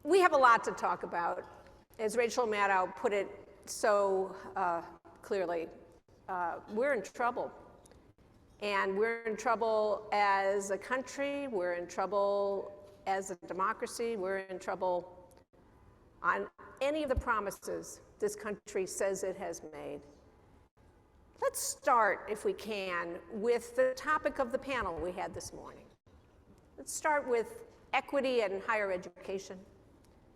We have a lot to talk about. As Rachel Maddow put it so clearly, we're in trouble. And we're in trouble as a country, we're in trouble as a democracy, we're in trouble on any of the promises this country says it has made. Let's start, if we can, with the topic of the panel we had this morning. Let's start with equity in higher education.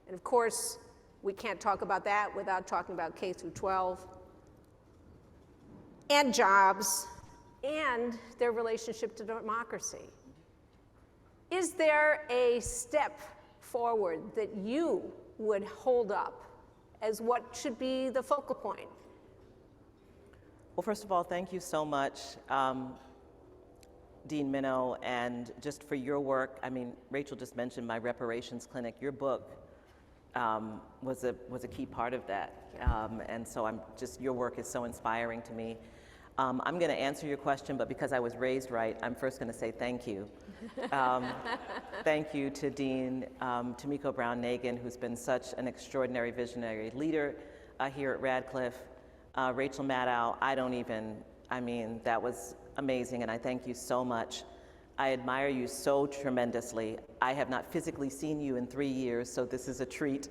And of course, we can't talk about that without talking about K through 12 and jobs and their relationship to democracy. Is there a step forward that you would hold up as what should be the focal point? Well, first of all, thank you so much, Dean Minow, and just for your work. I mean, Rachel just mentioned my reparations clinic. Your book was a key part of that, and so your work is so inspiring to me. I'm going to answer your question, but because I was raised right, I'm first going to say thank you. Thank you to Dean Tomiko Brown-Nagin, who's been such an extraordinary visionary leader here at Radcliffe. Rachel Maddow, that was amazing, and I thank you so much. I admire you so tremendously. I have not physically seen you in 3 years, so this is a treat.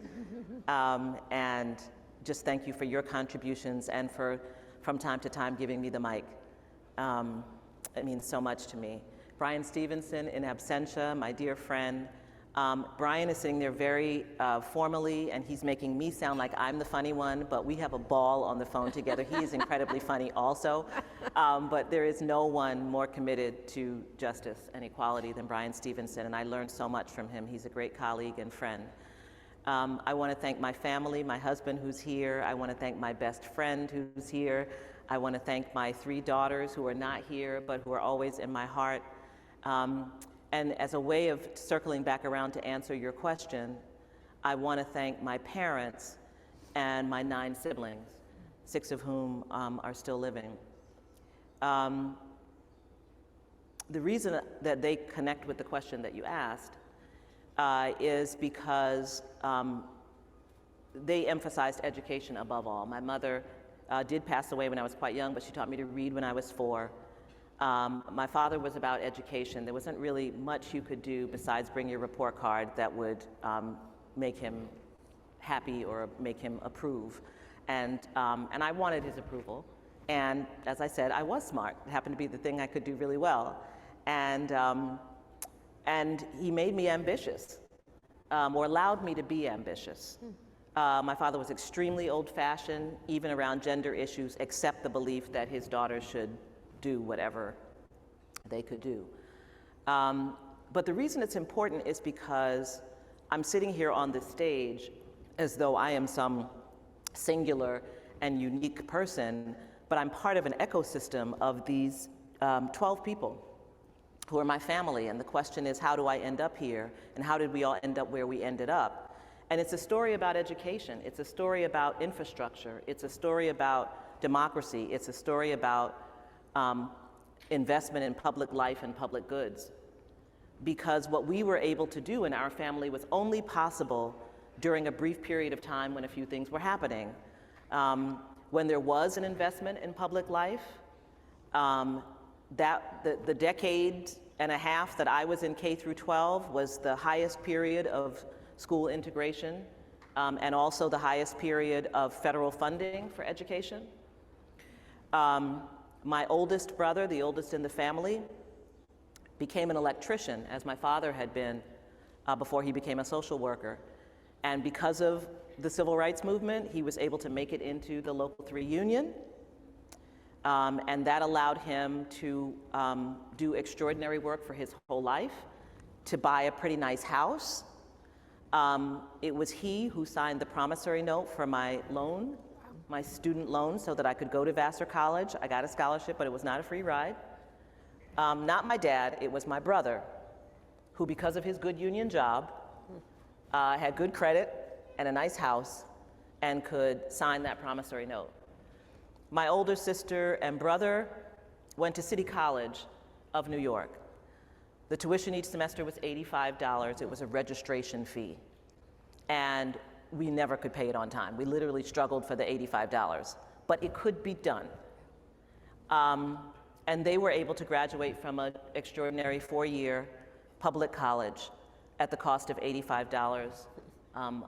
And just thank you for your contributions and for, from time to time, giving me the mic. It means so much to me. Brian Stevenson in absentia, my dear friend. Brian is sitting there very formally, and he's making me sound like I'm the funny one, but we have a ball on the phone together. He is incredibly funny also, but there is no one more committed to justice and equality than Brian Stevenson, and I learned so much from him. He's a great colleague and friend. I want to thank my family, my husband who's here. I want to thank my best friend who's here. I want to thank my 3 daughters who are not here, but who are always in my heart. And as a way of circling back around to answer your question, I want to thank my parents and my 9 siblings, 6 of whom are still living. The reason that they connect with the question that you asked is because they emphasized education above all. My mother did pass away when I was quite young, but she taught me to read when I was 4. My father was about education. There wasn't really much you could do besides bring your report card that would make him happy or make him approve. And I wanted his approval. And as I said, I was smart. It happened to be the thing I could do really well. And he made me ambitious, or allowed me to be ambitious. My father was extremely old-fashioned, even around gender issues, except the belief that his daughters should do whatever they could do. But the reason it's important is because I'm sitting here on this stage as though I am some singular and unique person, but I'm part of an ecosystem of these 12 people who are my family. And the question is, how do I end up here? And how did we all end up where we ended up? And it's a story about education. It's a story about infrastructure. It's a story about democracy. It's a story about investment in public life and public goods. Because what we were able to do in our family was only possible during a brief period of time when a few things were happening. When there was an investment in public life, the decade and a half that I was in K through 12 was the highest period of school integration, and also the highest period of federal funding for education. My oldest brother, the oldest in the family, became an electrician, as my father had been before he became a social worker. And because of the civil rights movement, he was able to make it into the Local 3 union. And that allowed him to do extraordinary work for his whole life, to buy a pretty nice house. It was he who signed the promissory note for my loan, my student loan, so that I could go to Vassar College. I got a scholarship, but it was not a free ride. Not my dad, it was my brother, who, because of his good union job, had good credit and a nice house and could sign that promissory note. My older sister and brother went to City College of New York. The tuition each semester was $85. It was a registration fee. and we never could pay it on time. We literally struggled for the $85, but it could be done. And they were able to graduate from an extraordinary 4-year public college at the cost of $85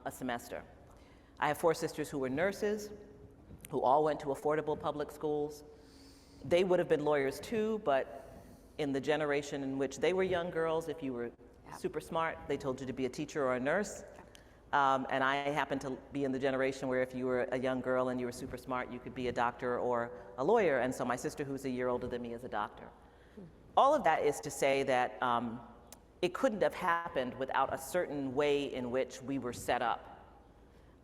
a semester. I have 4 sisters who were nurses, who all went to affordable public schools. They would have been lawyers too, but in the generation in which they were young girls, if you were super smart, they told you to be a teacher or a nurse. And I happened to be in the generation where if you were a young girl and you were super smart, you could be a doctor or a lawyer. And so my sister, who's a year older than me, is a doctor. All of that is to say that it couldn't have happened without a certain way in which we were set up.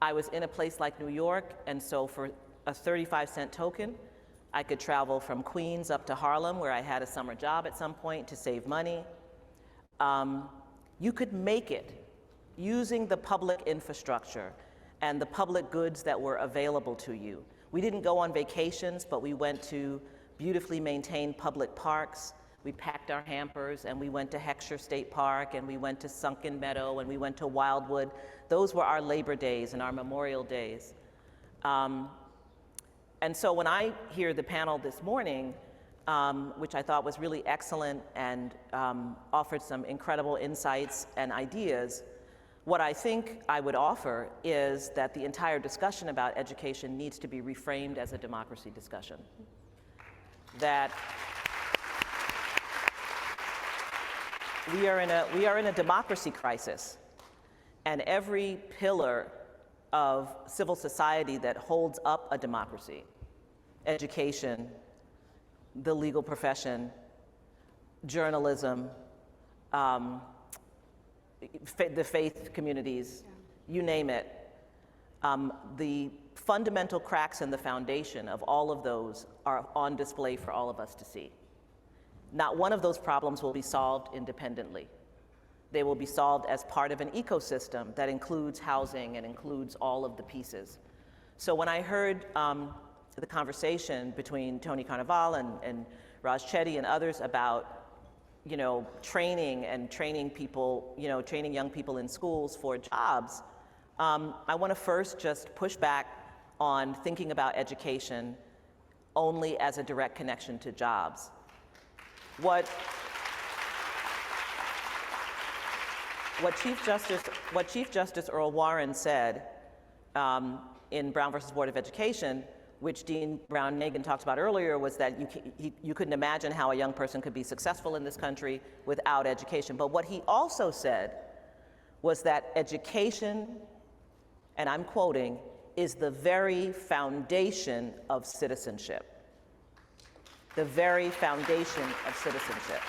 I was in a place like New York, and so for a 35-cent token, I could travel from Queens up to Harlem, where I had a summer job at some point to save money. You could make it using the public infrastructure and the public goods that were available to you. We didn't go on vacations, but we went to beautifully maintained public parks. We packed our hampers and we went to Heckscher State Park and we went to Sunken Meadow and we went to Wildwood. Those were our Labor Days and our Memorial Days. And so when I hear the panel this morning, which I thought was really excellent and offered some incredible insights and ideas, what I think I would offer is that the entire discussion about education needs to be reframed as a democracy discussion. That we are in a democracy crisis, and every pillar of civil society that holds up a democracy, education, the legal profession, journalism, the faith communities, you name it, the fundamental cracks in the foundation of all of those are on display for all of us to see. Not one of those problems will be solved independently. They will be solved as part of an ecosystem that includes housing and includes all of the pieces. So when I heard the conversation between Tony Carnival and Raj Chetty and others about training people, training young people in schools for jobs, I want to first just push back on thinking about education only as a direct connection to jobs. What Chief Justice Earl Warren said in Brown versus Board of Education, which Dean Brown-Nagin talked about earlier, was that you couldn't imagine how a young person could be successful in this country without education. But what he also said was that education, and I'm quoting, is the very foundation of citizenship. The very foundation of citizenship.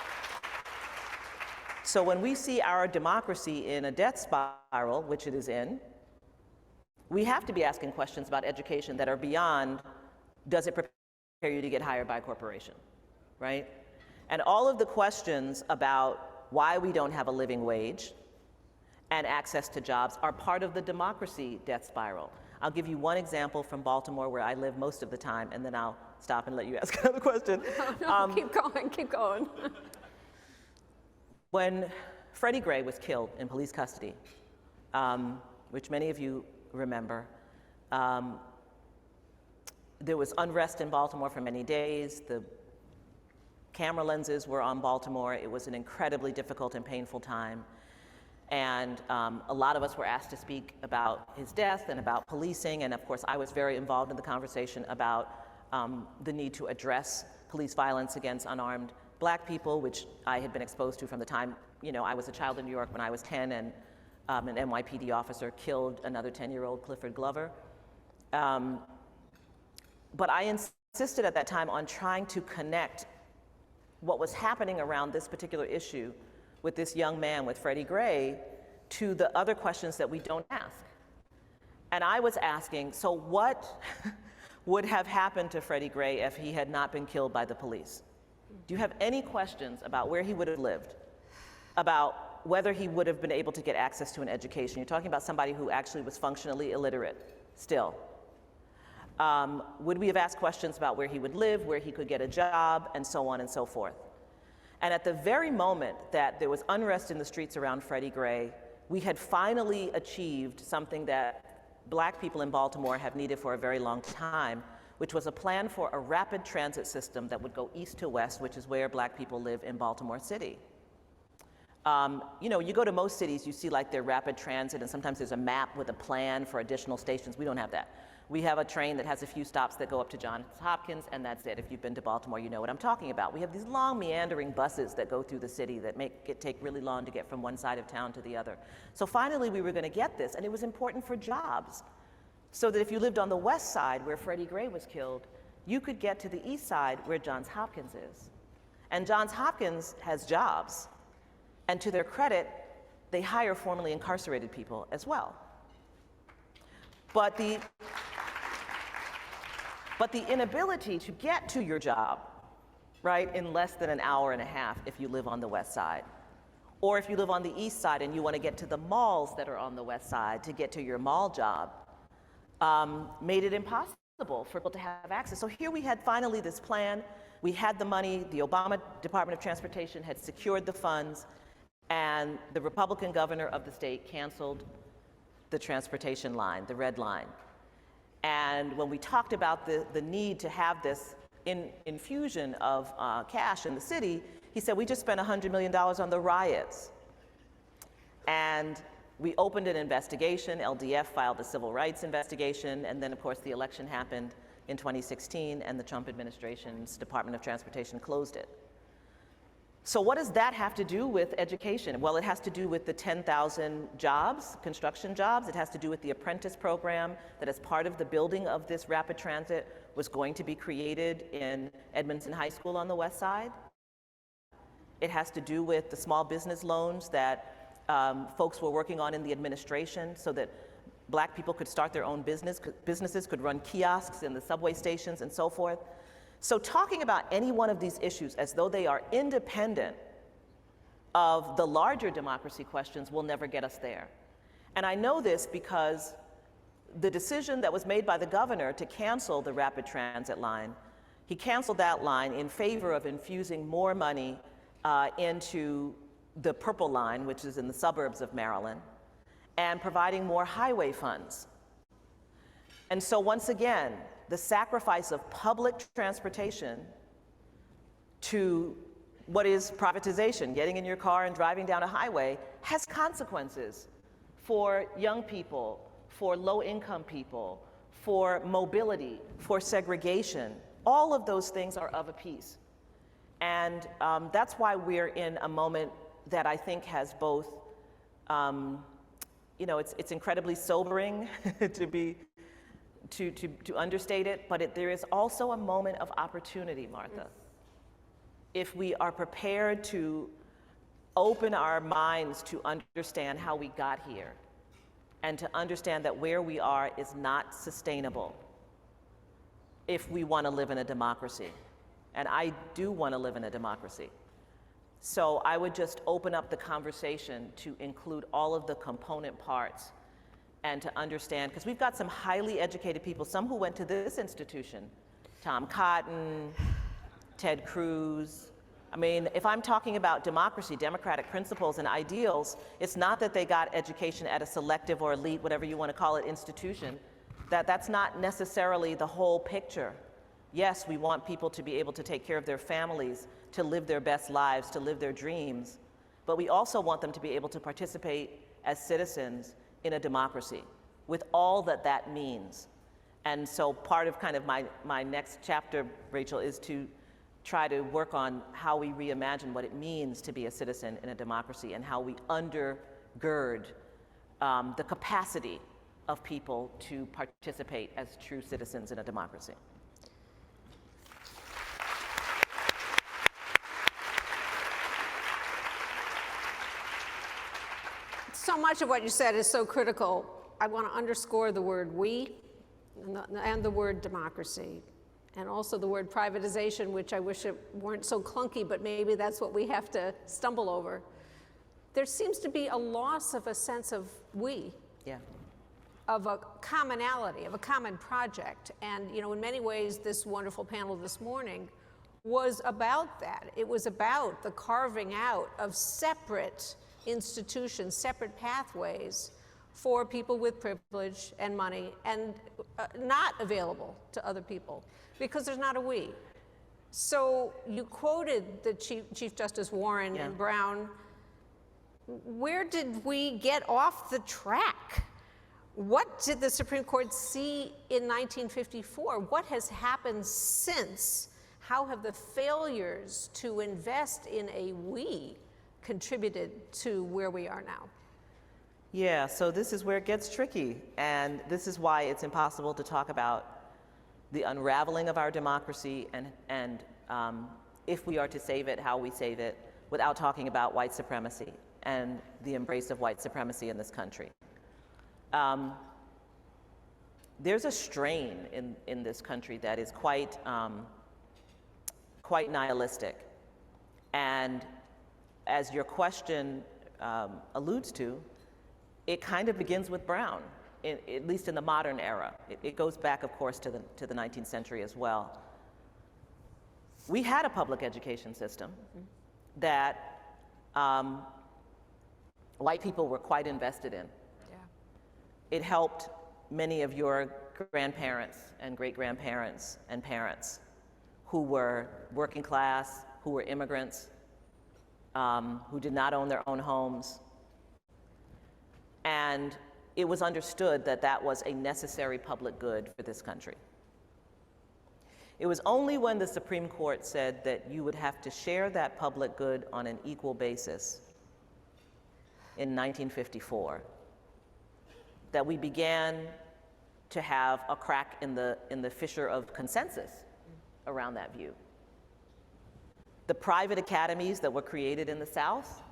So when we see our democracy in a death spiral, which it is in, we have to be asking questions about education that are beyond, does it prepare you to get hired by a corporation, right? And all of the questions about why we don't have a living wage and access to jobs are part of the democracy death spiral. I'll give you one example from Baltimore, where I live most of the time, and then I'll stop and let you ask another question. No, keep going. When Freddie Gray was killed in police custody, which many of you remember, there was unrest in Baltimore for many days. The camera lenses were on Baltimore. It was an incredibly difficult and painful time. And a lot of us were asked to speak about his death and about policing. And of course, I was very involved in the conversation about the need to address police violence against unarmed Black people, which I had been exposed to from the time, I was a child in New York when I was 10, and an NYPD officer killed another 10-year-old Clifford Glover. But I insisted at that time on trying to connect what was happening around this particular issue with this young man, with Freddie Gray, to the other questions that we don't ask. And I was asking, so what would have happened to Freddie Gray if he had not been killed by the police? Do you have any questions about where he would have lived, about whether he would have been able to get access to an education? You're talking about somebody who actually was functionally illiterate still. Would we have asked questions about where he would live, where he could get a job, and so on and so forth? And at the very moment that there was unrest in the streets around Freddie Gray, we had finally achieved something that Black people in Baltimore have needed for a very long time, which was a plan for a rapid transit system that would go east to west, which is where Black people live in Baltimore City. You go to most cities, you see like their rapid transit, and sometimes there's a map with a plan for additional stations. We don't have that. We have a train that has a few stops that go up to Johns Hopkins, and that's it. If you've been to Baltimore, you know what I'm talking about. We have these long meandering buses that go through the city that make it take really long to get from one side of town to the other. So finally, we were going to get this, and it was important for jobs. So that if you lived on the west side where Freddie Gray was killed, you could get to the east side where Johns Hopkins is. And Johns Hopkins has jobs. And to their credit, they hire formerly incarcerated people as well. But the inability to get to your job, right, in less than an hour and a half if you live on the west side, or if you live on the east side and you want to get to the malls that are on the west side to get to your mall job, made it impossible for people to have access. So here we had finally this plan. We had the money. The Obama Department of Transportation had secured the funds, and the Republican governor of the state canceled the transportation line, the red line. And when we talked about the need to have this infusion of cash in the city, he said, we just spent $100 million on the riots. And we opened an investigation. LDF filed a civil rights investigation. And then, of course, the election happened in 2016, and the Trump administration's Department of Transportation closed it. So what does that have to do with education? Well, it has to do with the 10,000 jobs, construction jobs. It has to do with the apprentice program that, as part of the building of this rapid transit, was going to be created in Edmondson High School on the west side. It has to do with the small business loans that folks were working on in the administration so that Black people could start their own businesses, could run kiosks in the subway stations and so forth. So talking about any one of these issues as though they are independent of the larger democracy questions will never get us there. And I know this because the decision that was made by the governor to cancel the rapid transit line, he canceled that line in favor of infusing more money into the Purple Line, which is in the suburbs of Maryland, and providing more highway funds. And so once again, the sacrifice of public transportation to what is privatization, getting in your car and driving down a highway, has consequences for young people, for low-income people, for mobility, for segregation. All of those things are of a piece. And that's why we're in a moment that I think has both, it's incredibly sobering to understate it, but there is also a moment of opportunity, Martha. If we are prepared to open our minds to understand how we got here and to understand that where we are is not sustainable if we want to live in a democracy. And I do want to live in a democracy. So I would just open up the conversation to include all of the component parts and to understand, because we've got some highly educated people, some who went to this institution, Tom Cotton, Ted Cruz. I mean, if I'm talking about democracy, democratic principles and ideals, it's not that they got education at a selective or elite, whatever you want to call it, institution. That's not necessarily the whole picture. Yes, we want people to be able to take care of their families, to live their best lives, to live their dreams, but we also want them to be able to participate as citizens in a democracy with all that that means. And so part of kind of my next chapter, Rachel, is to try to work on how we reimagine what it means to be a citizen in a democracy and how we undergird the capacity of people to participate as true citizens in a democracy. So much of what you said is so critical. I want to underscore the word we and the word democracy, and also the word privatization, which I wish it weren't so clunky, but maybe that's what we have to stumble over. There seems to be a loss of a sense of we, of a commonality, of a common project. And in many ways, this wonderful panel this morning was about that. It was about the carving out of separate institutions, separate pathways for people with privilege and money, and not available to other people, because there's not a we. So you quoted the Chief Justice Warren and Brown. Where did we get off the track? What did the Supreme Court see in 1954? What has happened since? How have the failures to invest in a we contributed to where we are now? Yeah, so this is where it gets tricky, and this is why it's impossible to talk about the unraveling of our democracy and if we are to save it, how we save it, without talking about white supremacy and the embrace of white supremacy in this country. There's a strain in this country that is quite nihilistic, and as your question alludes to, it kind of begins with Brown, at least in the modern era. It goes back, of course, to the 19th century as well. We had a public education system that white people were quite invested in. Yeah. It helped many of your grandparents and great-grandparents and parents who were working class, who were immigrants, who did not own their own homes. And it was understood that that was a necessary public good for this country. It was only when the Supreme Court said that you would have to share that public good on an equal basis in 1954 that we began to have a crack in the fissure of consensus around that view. The private academies that were created in the South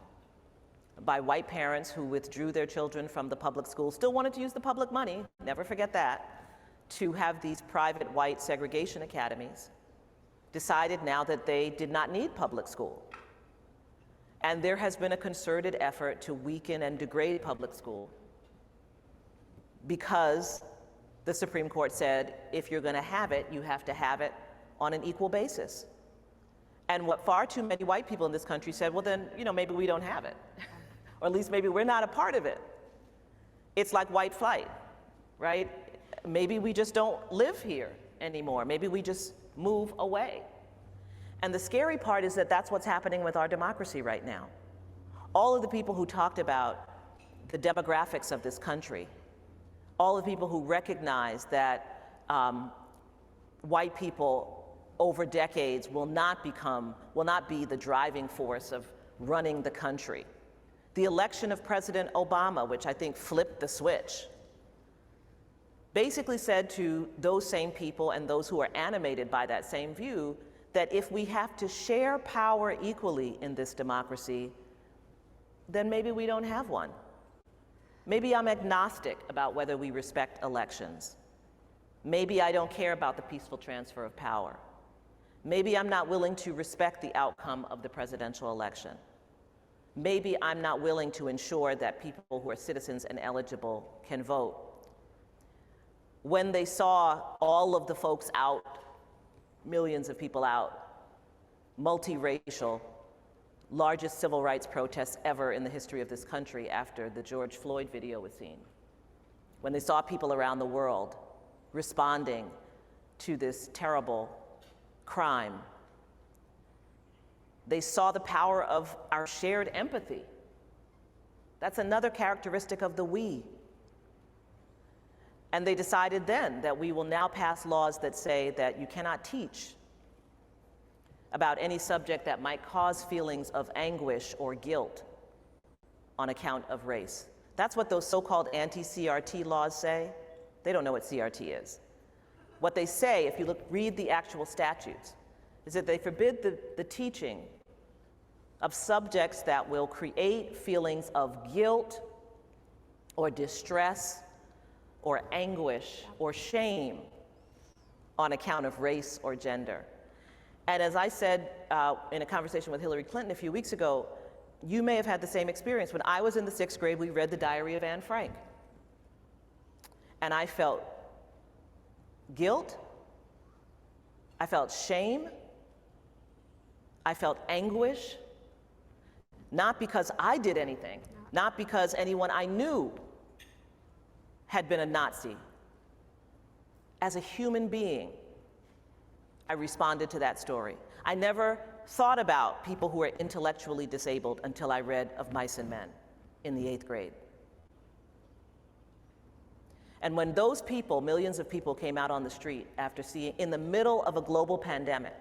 by white parents who withdrew their children from the public schools, still wanted to use the public money, never forget that, to have these private white segregation academies, decided now that they did not need public school. And there has been a concerted effort to weaken and degrade public school because the Supreme Court said, if you're going to have it, you have to have it on an equal basis. And what far too many white people in this country said, well then, maybe we don't have it. Or at least maybe we're not a part of it. It's like white flight, right? Maybe we just don't live here anymore. Maybe we just move away. And the scary part is that that's what's happening with our democracy right now. All of the people who talked about the demographics of this country, all the people who recognize that white people over decades will not be the driving force of running the country. The election of President Obama, which I think flipped the switch, basically said to those same people and those who are animated by that same view that if we have to share power equally in this democracy, then maybe we don't have one. Maybe I'm agnostic about whether we respect elections. Maybe I don't care about the peaceful transfer of power. Maybe I'm not willing to respect the outcome of the presidential election. Maybe I'm not willing to ensure that people who are citizens and eligible can vote. When they saw all of the folks out, millions of people out, multiracial, largest civil rights protests ever in the history of this country after the George Floyd video was seen. When they saw people around the world responding to this terrible crime, they saw the power of our shared empathy. That's another characteristic of the we. And they decided then that we will now pass laws that say that you cannot teach about any subject that might cause feelings of anguish or guilt on account of race. That's what those so-called anti-CRT laws say. They don't know what CRT is. What they say, if you read the actual statutes, is that they forbid the teaching of subjects that will create feelings of guilt or distress or anguish or shame on account of race or gender. And as I said in a conversation with Hillary Clinton a few weeks ago, you may have had the same experience. When I was in the 6th grade, we read the Diary of Anne Frank. And I felt guilt, I felt shame, I felt anguish, Not because I did anything, not because anyone I knew had been a Nazi. As a human being, I responded to that story. I never thought about people who are intellectually disabled until I read Of Mice and Men in the 8th grade. And when those people, millions of people, came out on the street after seeing, in the middle of a global pandemic,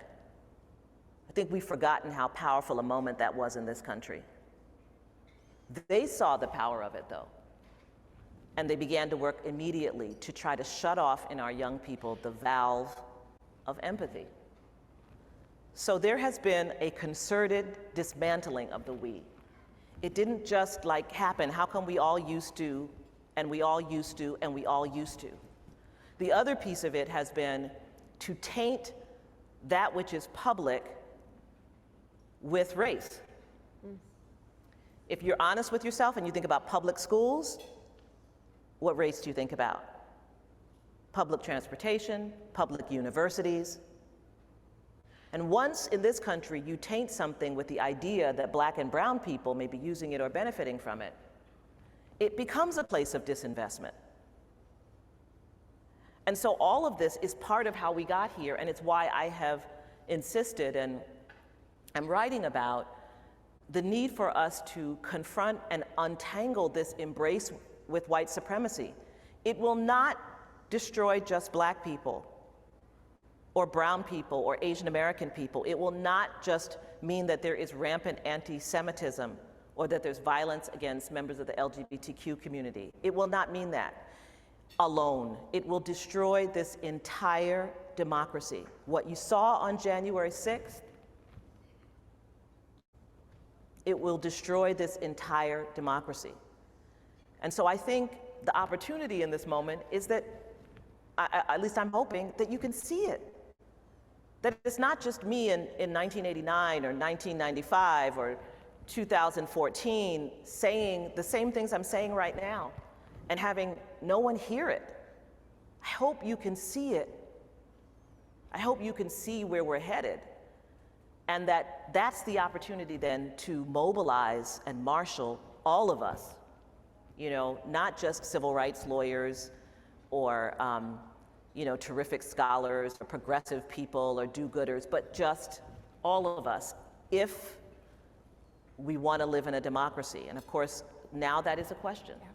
I think we've forgotten how powerful a moment that was in this country. They saw the power of it, though, and they began to work immediately to try to shut off in our young people the valve of empathy. So there has been a concerted dismantling of the we. It didn't just like happen, how come we all used to, and we all used to, and we all used to. The other piece of it has been to taint that which is public with race. If you're honest with yourself and you think about public schools, what race do you think about? Public transportation, public universities. And once in this country you taint something with the idea that black and brown people may be using it or benefiting from it, it becomes a place of disinvestment. And so all of this is part of how we got here, and it's why I have insisted and am writing about the need for us to confront and untangle this embrace with white supremacy. It will not destroy just black people or brown people or Asian American people. It will not just mean that there is rampant anti-Semitism or that there's violence against members of the LGBTQ community. It will not mean that alone. It will destroy this entire democracy. What you saw on January 6th, it will destroy this entire democracy. And so I think the opportunity in this moment is that, at least I'm hoping, that you can see it. That it's not just me in 1989 or 1995 or 2014 saying the same things I'm saying right now and having no one hear it. I hope you can see it. I hope you can see where we're headed. And that's the opportunity then to mobilize and marshal all of us, you know, not just civil rights lawyers or, you know, terrific scholars or progressive people or do-gooders, but just all of us, if we want to live in a democracy. And of course, now that is a question. Yeah.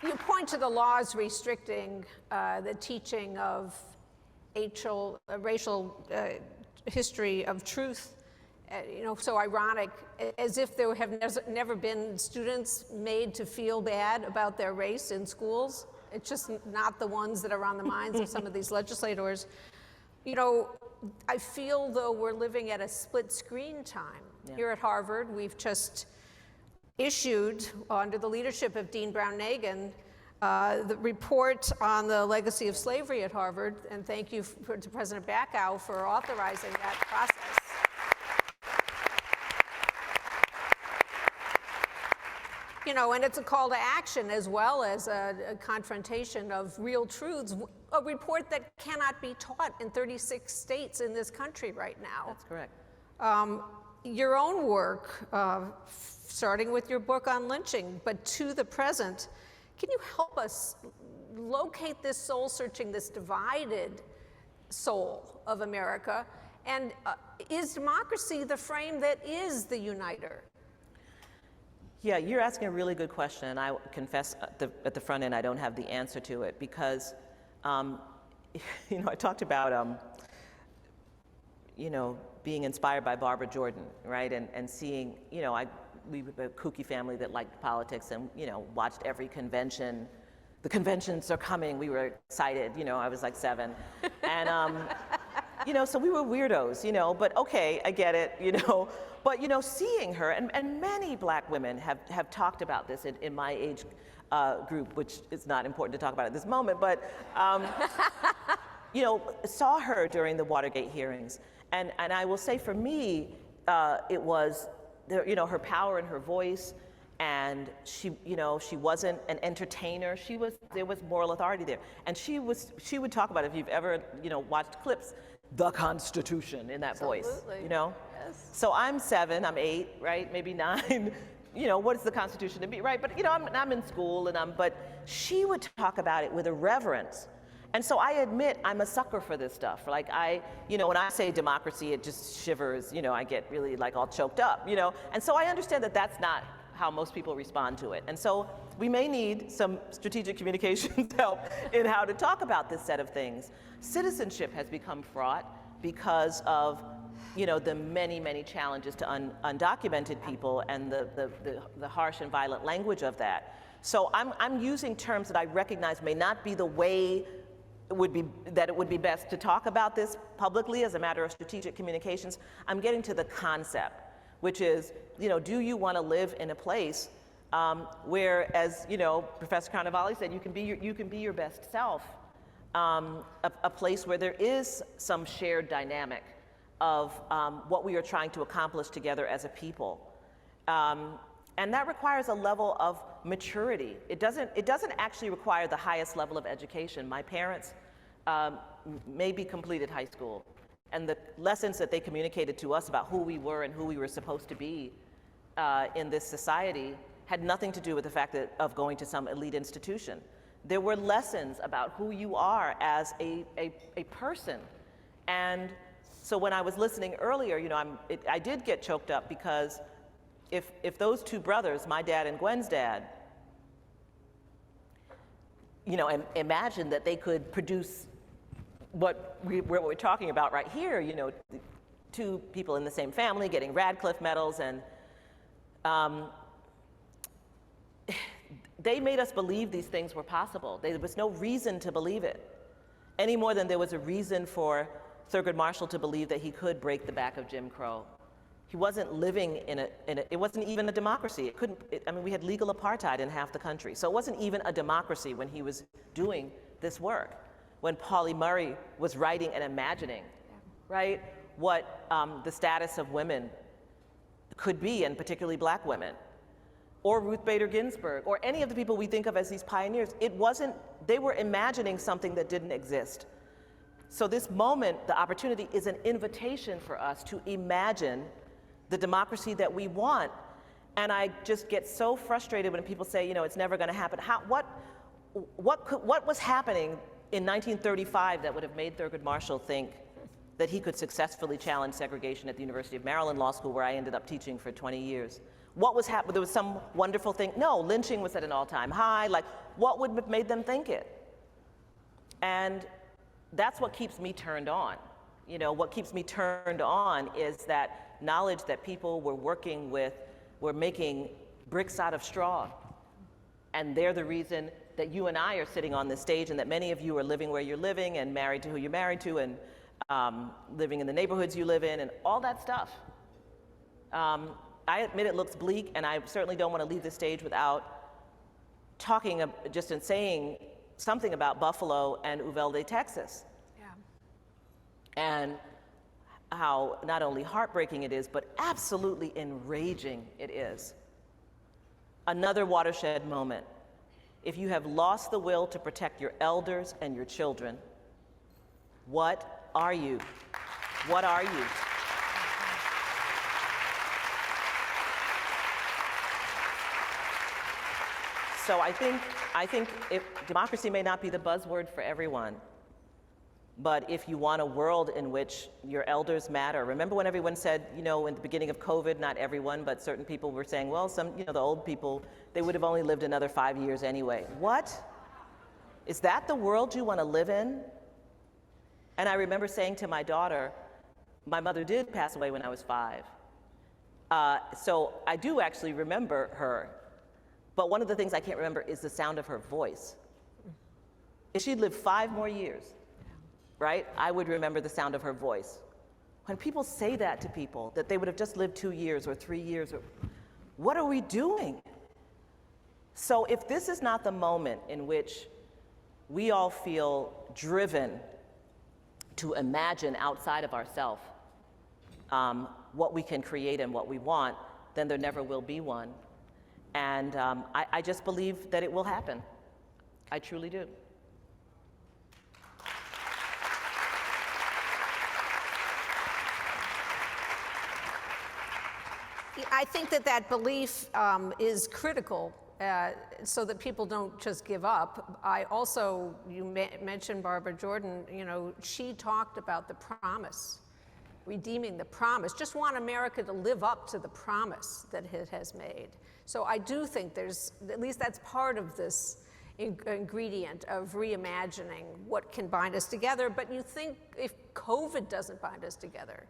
You point to the laws restricting the teaching of racial history of truth, you know, so ironic, as if there have never been students made to feel bad about their race in schools. It's just not the ones that are on the minds of some of these legislators. You know, I feel though we're living at a split screen time. Yeah. Here at Harvard, we've just issued, under the leadership of Dean Brown-Nagin, the report on the legacy of slavery at Harvard, and thank you to President Bacow for authorizing that process. You know, and it's a call to action as well as a confrontation of real truths, a report that cannot be taught in 36 states in this country right now. That's correct. Your own work, starting with your book on lynching, but to the present, can you help us locate this soul searching, this divided soul of America? And is democracy the frame that is the uniter? Yeah, you're asking a really good question, and I confess at the front end I don't have the answer to it because, you know, I talked about, you know, being inspired by Barbara Jordan, right, and seeing, you know, we were a kooky family that liked politics and, you know, watched every convention. The conventions are coming. We were excited. You know, I was like 7. And, you know, so we were weirdos, you know, but okay, I get it, you know. But, you know, seeing her, and many black women have talked about this in my age group, which is not important to talk about at this moment, but, you know, saw her during the Watergate hearings. And I will say for me, it was, you know, her power and her voice, And she, she wasn't an entertainer. There was moral authority there. And she would talk about, if you've ever, watched clips, the Constitution in that voice, Yes. So I'm 7, I'm 8, right? Maybe 9. What is the Constitution to be, right? But, I'm in school but she would talk about it with a reverence. And so I admit I'm a sucker for this stuff. Like when I say democracy, it just shivers, I get really like all choked up, And so I understand that that's not how most people respond to it. And so we may need some strategic communications help in how to talk about this set of things. Citizenship has become fraught because of the many, many challenges to undocumented people and the harsh and violent language of that. So I'm using terms that I recognize may not be the way it would be best to talk about this publicly as a matter of strategic communications. I'm getting to the concept, which is, do you want to live in a place where, as Professor Carnevale said, you can be your best self, a place where there is some shared dynamic of what we are trying to accomplish together as a people, and that requires a level of maturity. It doesn't actually require the highest level of education. My parents maybe completed high school. And the lessons that they communicated to us about who we were and who we were supposed to be in this society had nothing to do with the fact of going to some elite institution. There were lessons about who you are as a person. And so when I was listening earlier, I did get choked up because if those two brothers, my dad and Gwen's dad, imagine that they could produce what we're talking about right here, two people in the same family getting Radcliffe Medals, and they made us believe these things were possible. There was no reason to believe it, any more than there was a reason for Thurgood Marshall to believe that he could break the back of Jim Crow. He wasn't living it wasn't even a democracy. We had legal apartheid in half the country, so it wasn't even a democracy when he was doing this work. When Pauli Murray was writing and imagining, right, what the status of women could be, and particularly black women, or Ruth Bader Ginsburg, or any of the people we think of as these pioneers, they were imagining something that didn't exist. So this moment, the opportunity, is an invitation for us to imagine the democracy that we want. And I just get so frustrated when people say, it's never gonna happen. What was happening in 1935 that would have made Thurgood Marshall think that he could successfully challenge segregation at the University of Maryland Law School, where I ended up teaching for 20 years? What was happening? There was some wonderful thing. No, lynching was at an all-time high. Like, what would have made them think it? And that's what keeps me turned on. What keeps me turned on is that knowledge that people were making bricks out of straw. And they're the reason that you and I are sitting on this stage, and that many of you are living where you're living, and married to who you're married to, and living in the neighborhoods you live in, and all that stuff. I admit it looks bleak, and I certainly don't want to leave the stage without talking just and saying something about Buffalo and Uvalde, Texas. Yeah. And how not only heartbreaking it is, but absolutely enraging it is. Another watershed moment. If you have lost the will to protect your elders and your children, what are you? What are you? So I think if democracy may not be the buzzword for everyone, but if you want a world in which your elders matter. Remember when everyone said, in the beginning of COVID, not everyone, but certain people were saying, well, the old people, they would have only lived another 5 years anyway. What? Is that the world you want to live in? And I remember saying to my daughter, my mother did pass away when I was 5. So I do actually remember her. But one of the things I can't remember is the sound of her voice. If she'd lived 5 more years, right, I would remember the sound of her voice. When people say that to people, that they would have just lived 2 years or 3 years, what are we doing? So if this is not the moment in which we all feel driven to imagine outside of ourselves what we can create and what we want, then there never will be one. And I just believe that it will happen. I truly do. I think that that belief is critical so that people don't just give up. I also, you mentioned Barbara Jordan, you know, she talked about the promise, redeeming the promise, just want America to live up to the promise that it has made. So I do think there's, at least that's part of this ingredient of reimagining what can bind us together. But you think if COVID doesn't bind us together,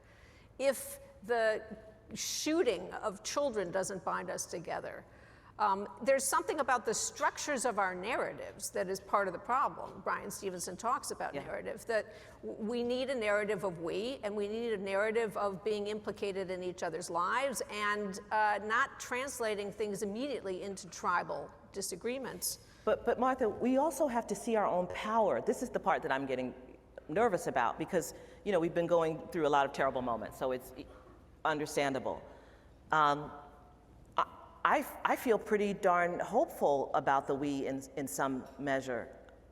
if the shooting of children doesn't bind us together, there's something about the structures of our narratives that is part of the problem. Brian Stevenson talks about narrative, that we need a narrative of we, and we need a narrative of being implicated in each other's lives and not translating things immediately into tribal disagreements. But Martha, we also have to see our own power. This is the part that I'm getting nervous about because, you know, we've been going through a lot of terrible moments, so it's understandable. I feel pretty darn hopeful about the we in some measure.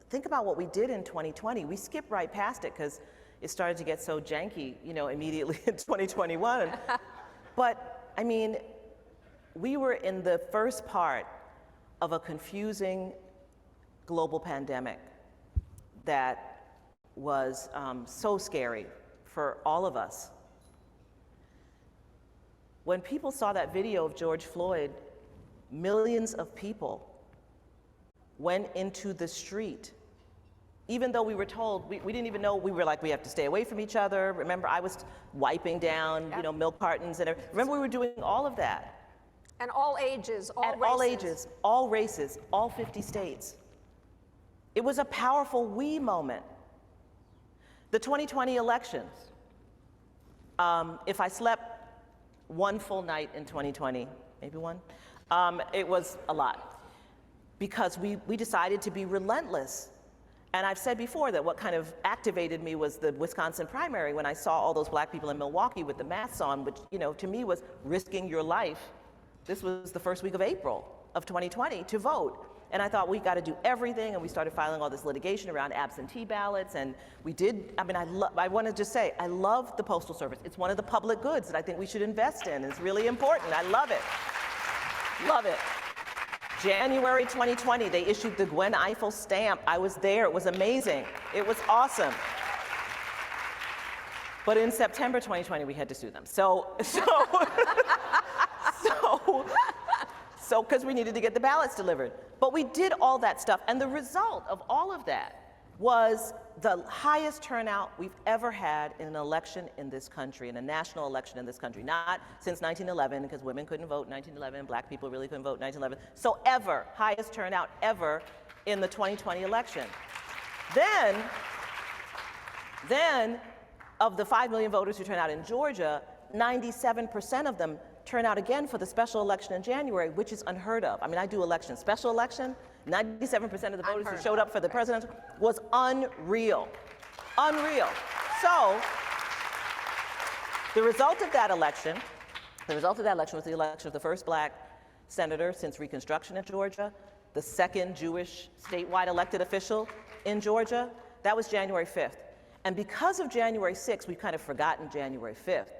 Think about what we did in 2020. We skipped right past it because it started to get so janky, you know, immediately in 2021. But I mean, we were in the first part of a confusing global pandemic that was so scary for all of us. When people saw that video of George Floyd, millions of people went into the street. Even though we were told, we didn't even know, we were like, we have to stay away from each other. Remember, I was wiping down, you know, milk cartons and everything. Remember, we were doing all of that. And all ages, all races. All ages, all races, all 50 states. It was a powerful we moment. The 2020 elections. If I slept one full night in 2020, maybe one, it was a lot because we decided to be relentless. And I've said before that what kind of activated me was the Wisconsin primary when I saw all those black people in Milwaukee with the masks on, which, you know, to me was risking your life. This was the first week of April of 2020 to vote. And I thought, we got to do everything, and we started filing all this litigation around absentee ballots, and we did, I mean, I want to just say, I love the Postal Service. It's one of the public goods that I think we should invest in. It's really important. I love it. Love it. January 2020, they issued the Gwen Ifill stamp. I was there. It was amazing. It was awesome. But in September 2020, we had to sue them. So, because we needed to get the ballots delivered. But we did all that stuff, and the result of all of that was the highest turnout we've ever had in an election in this country, in a national election in this country. Not since 1911, because women couldn't vote in 1911, black people really couldn't vote in 1911. So ever, highest turnout ever in the 2020 election. Then, of the 5 million voters who turned out in Georgia, 97% of them turn out again for the special election in January, which is unheard of. I mean, I do elections. Special election, 97% of the voters who showed up for the presidential was unreal. Unreal. So, the result of that election was the election of the first black senator since Reconstruction in Georgia, the second Jewish statewide elected official in Georgia. That was January 5th. And because of January 6th, we've kind of forgotten January 5th.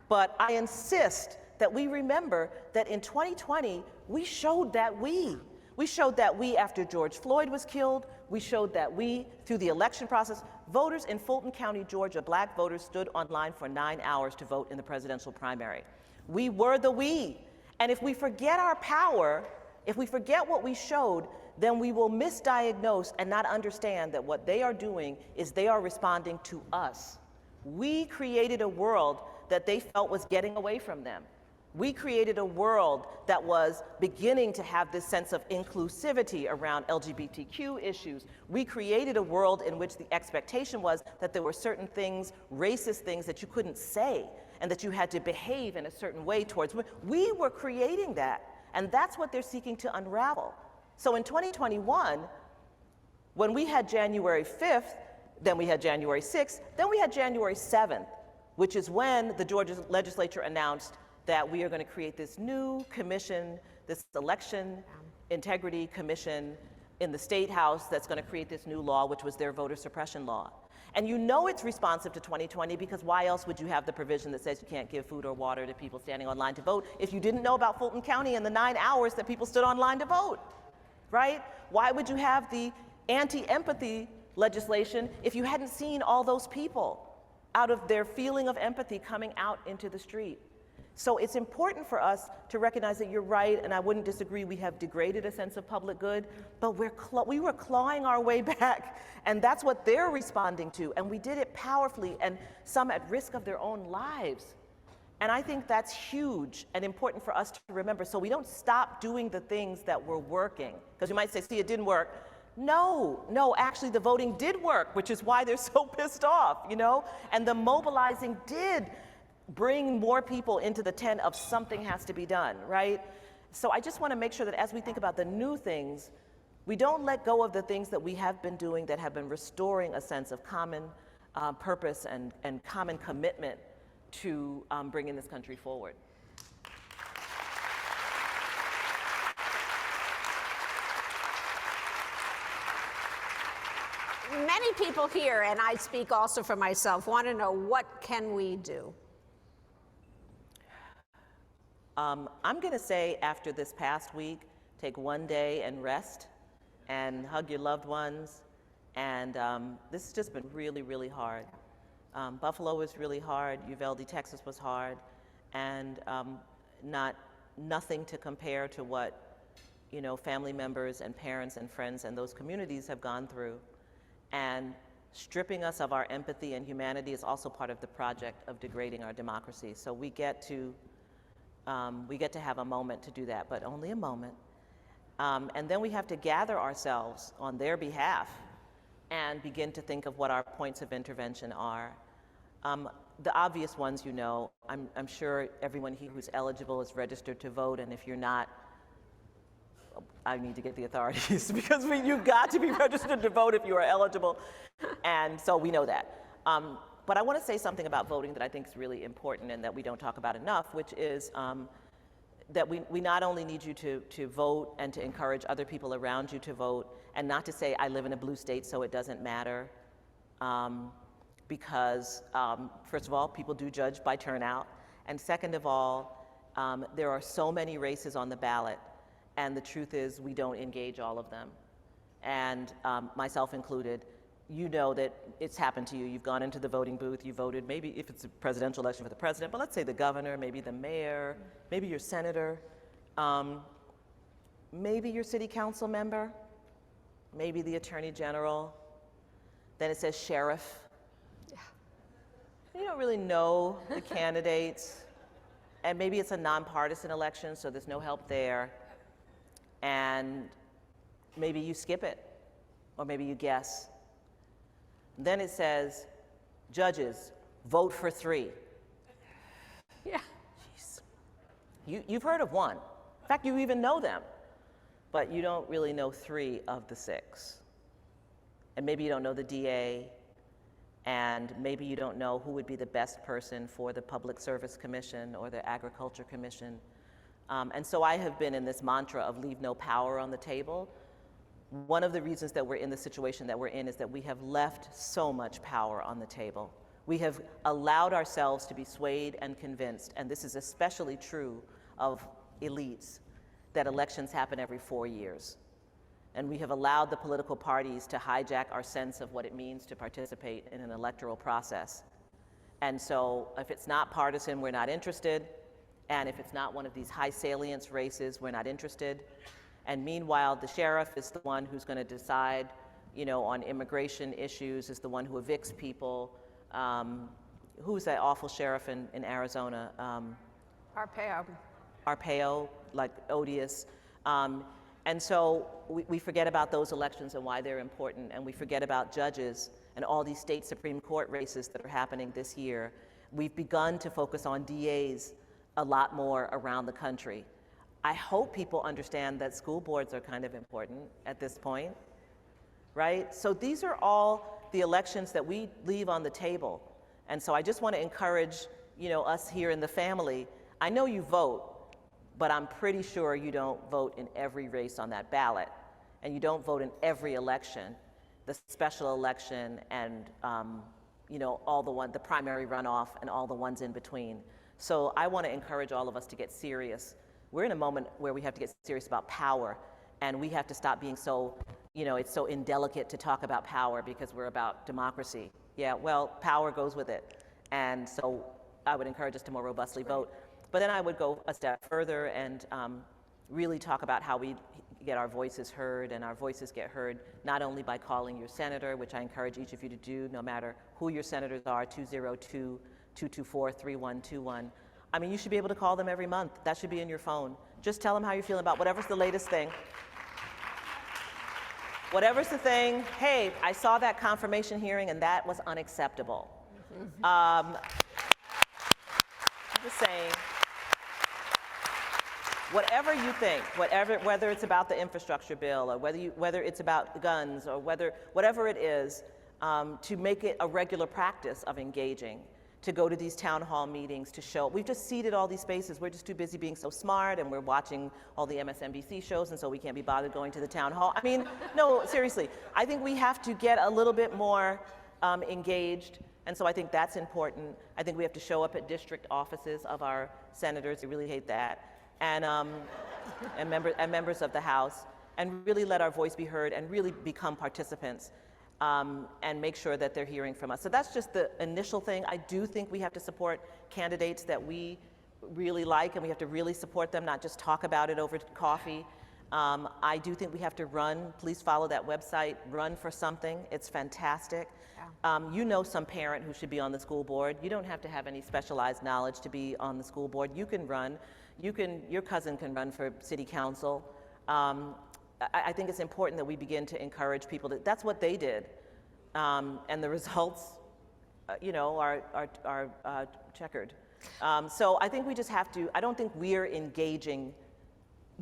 But I insist that we remember that in 2020, we showed that we. We showed that we after George Floyd was killed. We showed that we, through the election process, voters in Fulton County, Georgia, black voters stood online for 9 hours to vote in the presidential primary. We were the we. And if we forget our power, if we forget what we showed, then we will misdiagnose and not understand that what they are doing is they are responding to us. We created a world that they felt was getting away from them. We created a world that was beginning to have this sense of inclusivity around LGBTQ issues. We created a world in which the expectation was that there were certain things, racist things, that you couldn't say and that you had to behave in a certain way towards. We were creating that, and that's what they're seeking to unravel. So in 2021, when we had January 5th, then we had January 6th, then we had January 7th, which is when the Georgia legislature announced that we are going to create this new commission, this election integrity commission in the State House that's going to create this new law, which was their voter suppression law. And you know it's responsive to 2020 because why else would you have the provision that says you can't give food or water to people standing on line to vote if you didn't know about Fulton County and the 9 hours that people stood on line to vote, right? Why would you have the anti-empathy legislation if you hadn't seen all those people out of their feeling of empathy coming out into the street? So it's important for us to recognize that you're right, and I wouldn't disagree, we have degraded a sense of public good, but we were clawing our way back, and that's what they're responding to, and we did it powerfully, and some at risk of their own lives. And I think that's huge and important for us to remember, so we don't stop doing the things that were working. Because you might say, see, it didn't work. No, actually the voting did work, which is why they're so pissed off, you know? And the mobilizing did bring more people into the tent of something has to be done, right? So I just want to make sure that as we think about the new things, we don't let go of the things that we have been doing that have been restoring a sense of common purpose and common commitment to bringing this country forward. Many people here, and I speak also for myself, want to know, what can we do? I'm going to say after this past week, take one day and rest and hug your loved ones. And this has just been really, really hard. Buffalo was really hard. Uvalde, Texas was hard. And nothing to compare to what, you know, family members and parents and friends and those communities have gone through. And stripping us of our empathy and humanity is also part of the project of degrading our democracy. So we get to have a moment to do that, but only a moment. And then we have to gather ourselves on their behalf and begin to think of what our points of intervention are. The obvious ones, you know, I'm sure everyone here who's eligible is registered to vote, and if you're not, I need to get the authorities because you've got to be registered to vote if you are eligible. And so we know that. But I want to say something about voting that I think is really important and that we don't talk about enough, which is that we not only need you to vote and to encourage other people around you to vote, and not to say I live in a blue state so it doesn't matter, because first of all, people do judge by turnout, and second of all, there are so many races on the ballot, and the truth is we don't engage all of them, and myself included. You know that it's happened to you. You've gone into the voting booth, you voted, maybe if it's a presidential election for the president, but let's say the governor, maybe the mayor, maybe your senator, maybe your city council member, maybe the attorney general. Then it says sheriff. Yeah. You don't really know the candidates, and maybe it's a nonpartisan election, so there's no help there, and maybe you skip it, or maybe you guess. Then it says, judges, vote for 3. Yeah. Jeez. You've heard of 1. In fact, you even know them, but you don't really know 3 of the 6. And maybe you don't know the DA, and maybe you don't know who would be the best person for the Public Service Commission or the Agriculture Commission. And so I have been in this mantra of leave no power on the table. One of the reasons that we're in the situation that we're in is that we have left so much power on the table. We have allowed ourselves to be swayed and convinced, and this is especially true of elites, that elections happen every 4 years. And we have allowed the political parties to hijack our sense of what it means to participate in an electoral process. And so if it's not partisan, we're not interested. And if it's not one of these high salience races, we're not interested. And meanwhile, the sheriff is the one who's going to decide, you know, on immigration issues, is the one who evicts people. Who's that awful sheriff in Arizona? Arpaio, like odious. And so we forget about those elections and why they're important, and we forget about judges and all these state Supreme Court races that are happening this year. We've begun to focus on DAs a lot more around the country. I hope people understand that school boards are kind of important at this point, right? So these are all the elections that we leave on the table. And so I just want to encourage, you know, us here in the family. I know you vote, but I'm pretty sure you don't vote in every race on that ballot, and you don't vote in every election, the special election and all the primary runoff and all the ones in between. So I want to encourage all of us to get serious. We're in a moment where we have to get serious about power, and we have to stop being so, it's so indelicate to talk about power because we're about democracy. Yeah, well, power goes with it. And so I would encourage us to more robustly vote. But then I would go a step further and really talk about how we get our voices heard, and our voices get heard not only by calling your senator, which I encourage each of you to do, no matter who your senators are, 202-224-3121. I mean, you should be able to call them every month. That should be in your phone. Just tell them how you're feeling about whatever's the latest thing. Whatever's the thing, hey, I saw that confirmation hearing and that was unacceptable. I'm just saying, whatever you think, whether it's about the infrastructure bill or whether it's about guns or whatever it is, to make it a regular practice of engaging, to go to these town hall meetings, to show. We've just seeded all these spaces. We're just too busy being so smart, and we're watching all the MSNBC shows, and so we can't be bothered going to the town hall. I mean, no, seriously. I think we have to get a little bit more engaged, and so I think that's important. I think we have to show up at district offices of our senators. I really hate that. And members of the House, and really let our voice be heard and really become participants. And make sure that they're hearing from us. So that's just the initial thing. I do think we have to support candidates that we really like, and we have to really support them, not just talk about it over coffee. I do think we have to run. Please follow that website, Run for Something. It's fantastic. Yeah. Some parent who should be on the school board. You don't have to have any specialized knowledge to be on the school board. You can run. Your cousin can run for city council. I think it's important that we begin to encourage people that's what they did. And the results, are checkered. So I think we just have to, I don't think we're engaging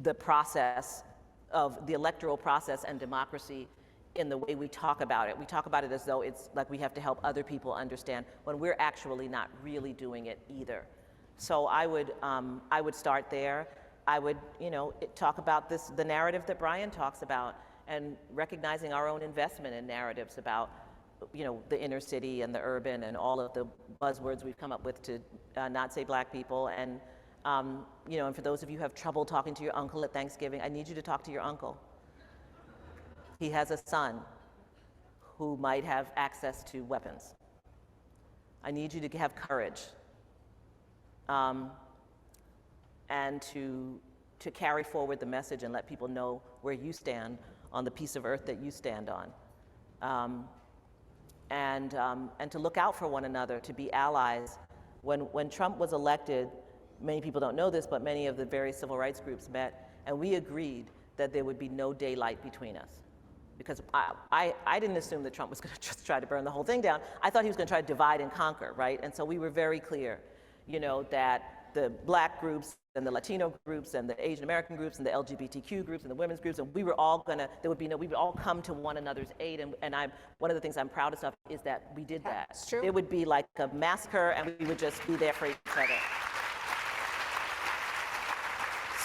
the process of the electoral process and democracy in the way we talk about it. We talk about it as though it's like we have to help other people understand when we're actually not really doing it either. So I would start there. I would, talk about the narrative that Brian talks about, and recognizing our own investment in narratives about, the inner city and the urban and all of the buzzwords we've come up with to not say Black people. And, and for those of you who have trouble talking to your uncle at Thanksgiving, I need you to talk to your uncle. He has a son who might have access to weapons. I need you to have courage. And to carry forward the message and let people know where you stand on the piece of earth that you stand on. And to look out for one another, to be allies. When Trump was elected, many people don't know this, but many of the various civil rights groups met, and we agreed that there would be no daylight between us. Because I didn't assume that Trump was going to just try to burn the whole thing down. I thought he was going to try to divide and conquer, right? And so we were very clear, that the Black groups and the Latino groups and the Asian American groups and the LGBTQ groups and the women's groups, and we would all come to one another's aid. And one of the things I'm proudest of is that we did that. That's true. It would be like a massacre, and we would just be there for each other.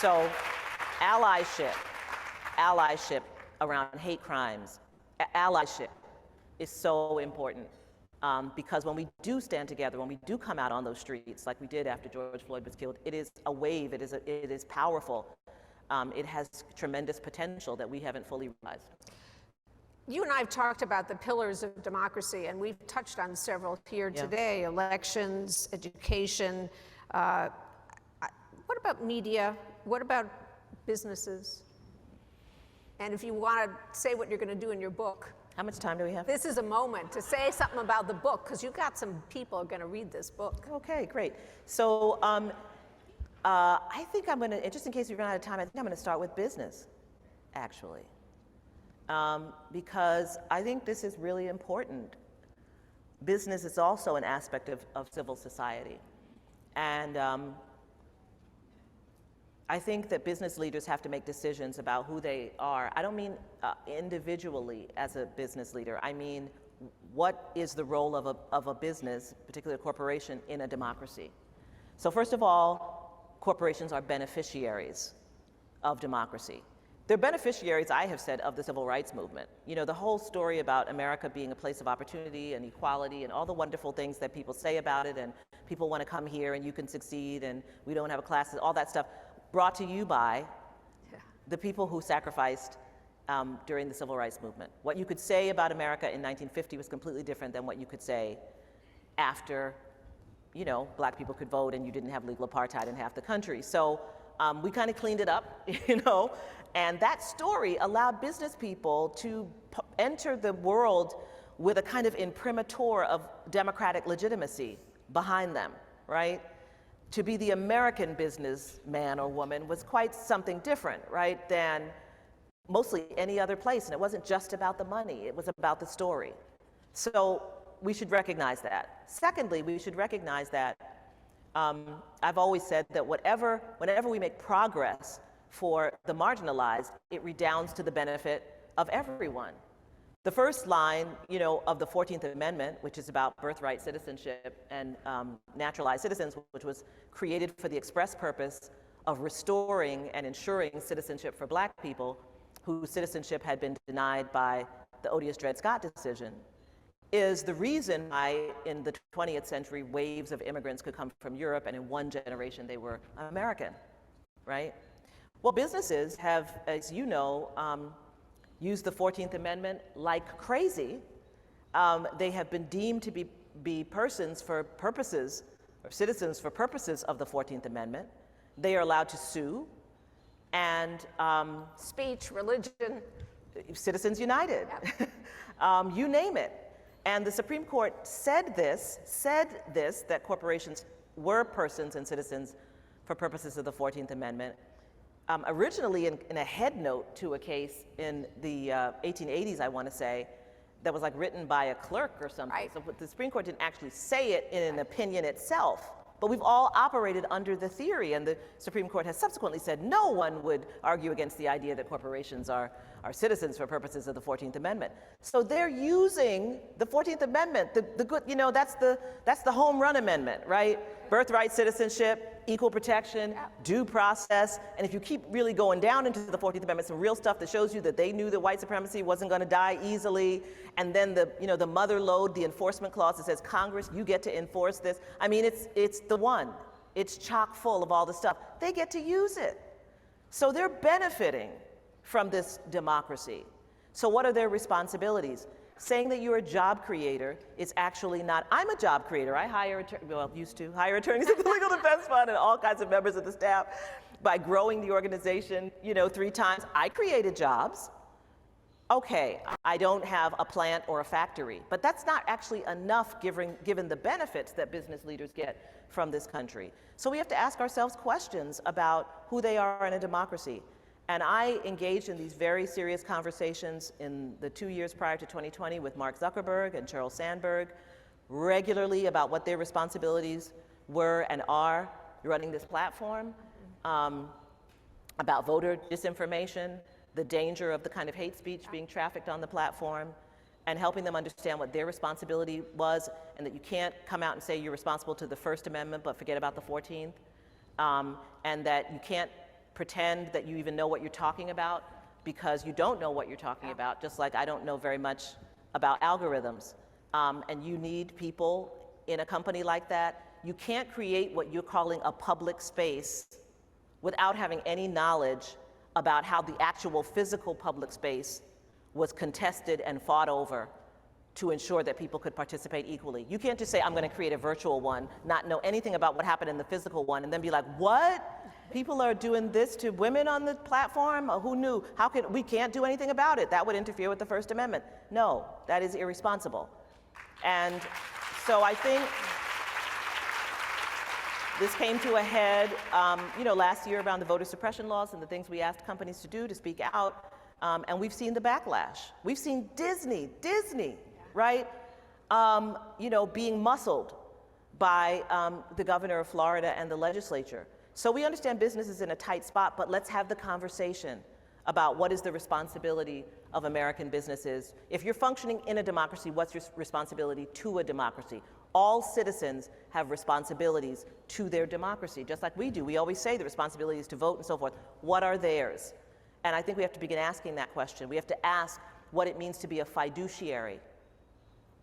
So, allyship around hate crimes, allyship is so important. Because when we do stand together, when we do come out on those streets, like we did after George Floyd was killed, it is a wave, it is powerful. It has tremendous potential that we haven't fully realized. You and I have talked about the pillars of democracy, and we've touched on several here today: elections, education. What about media? What about businesses? And if you want to say what you're going to do in your book. How much time do we have? This is a moment to say something about the book, because you've got some people who are going to read this book. Okay, great. So I think I'm going to, just in case we run out of time, I think I'm going to start with business, actually. Because I think this is really important. Business is also an aspect of civil society. And I think that business leaders have to make decisions about who they are. I don't mean individually as a business leader. I mean, what is the role of a business, particularly a corporation, in a democracy? So first of all, corporations are beneficiaries of democracy. They're beneficiaries, I have said, of the civil rights movement. You know, the whole story about America being a place of opportunity and equality and all the wonderful things that people say about it, and people want to come here and you can succeed and we don't have a class, all that stuff, brought to you by the people who sacrificed during the civil rights movement. What you could say about America in 1950 was completely different than what you could say after, you know, black people could vote and you didn't have legal apartheid in half the country. So we kind of cleaned it up, you know, and that story allowed business people to enter the world with a kind of imprimatur of democratic legitimacy behind them, right? To be the American businessman or woman was quite something different, right, than mostly any other place. And it wasn't just about the money, it was about the story. So we should recognize that. Secondly, we should recognize that I've always said that whenever we make progress for the marginalized, it redounds to the benefit of everyone. The first line, you know, of the 14th Amendment, which is about birthright citizenship and naturalized citizens, which was created for the express purpose of restoring and ensuring citizenship for black people whose citizenship had been denied by the odious Dred Scott decision, is the reason why in the 20th century waves of immigrants could come from Europe and in one generation they were American, right? Well, businesses have, as you know, used the 14th Amendment like crazy. They have been deemed to be persons for purposes, or citizens for purposes of the 14th Amendment. They are allowed to sue and Speech, religion. Citizens United, you name it. And the Supreme Court said this, that corporations were persons and citizens for purposes of the 14th Amendment. Originally in a head note to a case in the 1880s, I want to say, that was like written by a clerk or something. Right. So the Supreme Court didn't actually say it in an opinion itself. But we've all operated under the theory, and the Supreme Court has subsequently said no one would argue against the idea that corporations are citizens for purposes of the 14th Amendment. So they're using the 14th Amendment, the good, you know, that's the home run amendment, right? Birthright citizenship, equal protection, due process, and if you keep really going down into the 14th Amendment, some real stuff that shows you that they knew that white supremacy wasn't going to die easily, and then the mother lode, the enforcement clause that says, Congress, you get to enforce this. I mean, it's the one. It's chock full of all the stuff. They get to use it. So they're benefiting from this democracy. So what are their responsibilities? Saying that you're a job creator is actually not. I'm a job creator. I used to hire attorneys at the Legal Defense Fund and all kinds of members of the staff. By growing the organization, 3 times, I created jobs. Okay, I don't have a plant or a factory, but that's not actually enough given the benefits that business leaders get from this country. So we have to ask ourselves questions about who they are in a democracy. And I engaged in these very serious conversations in the 2 years prior to 2020 with Mark Zuckerberg and Sheryl Sandberg regularly about what their responsibilities were and are running this platform, about voter disinformation, the danger of the kind of hate speech being trafficked on the platform, and helping them understand what their responsibility was, and that you can't come out and say you're responsible to the First Amendment but forget about the 14th, and that you can't pretend that you even know what you're talking about because you don't know what you're talking about, just like I don't know very much about algorithms. And you need people in a company like that. You can't create what you're calling a public space without having any knowledge about how the actual physical public space was contested and fought over to ensure that people could participate equally. You can't just say, I'm going to create a virtual one, not know anything about what happened in the physical one, and then be like, what? People are doing this to women on the platform? Who knew? We can't do anything about it. That would interfere with the First Amendment. No, that is irresponsible. And so I think this came to a head, last year around the voter suppression laws and the things we asked companies to do to speak out. And we've seen the backlash. We've seen Disney, right? Being muscled by the governor of Florida and the legislature. So we understand business is in a tight spot, but let's have the conversation about what is the responsibility of American businesses. If you're functioning in a democracy, what's your responsibility to a democracy? All citizens have responsibilities to their democracy, just like we do. We always say the responsibility is to vote and so forth. What are theirs? And I think we have to begin asking that question. We have to ask what it means to be a fiduciary.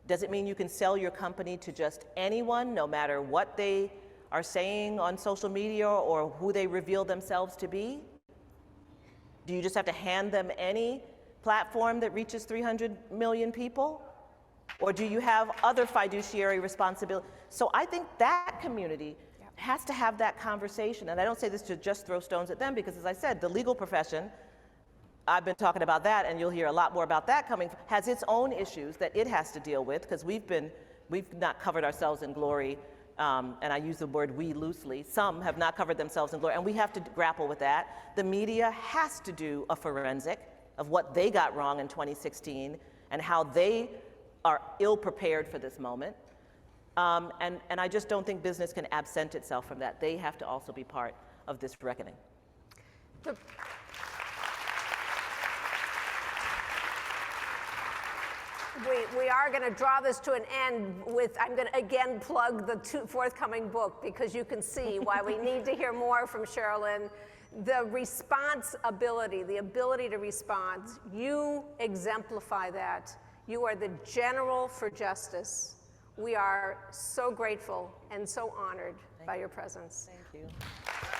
Does it mean you can sell your company to just anyone, no matter what they are saying on social media or who they reveal themselves to be? Do you just have to hand them any platform that reaches 300 million people? Or do you have other fiduciary responsibility? So I think that community has to have that conversation. And I don't say this to just throw stones at them, because as I said, the legal profession, I've been talking about that, and you'll hear a lot more about that coming, has its own issues that it has to deal with, because we've not covered ourselves in glory, and I use the word we loosely. Some have not covered themselves in glory, and we have to grapple with that. The media has to do a forensic of what they got wrong in 2016 and how they are ill-prepared for this moment. And I just don't think business can absent itself from that. They have to also be part of this reckoning. We are going to draw this to an end with, I'm going to again plug the forthcoming book, because you can see why we need to hear more from Sherrilyn. The responsibility, the ability to respond, you exemplify that. You are the general for justice. We are so grateful and so honored by your presence. Thank you.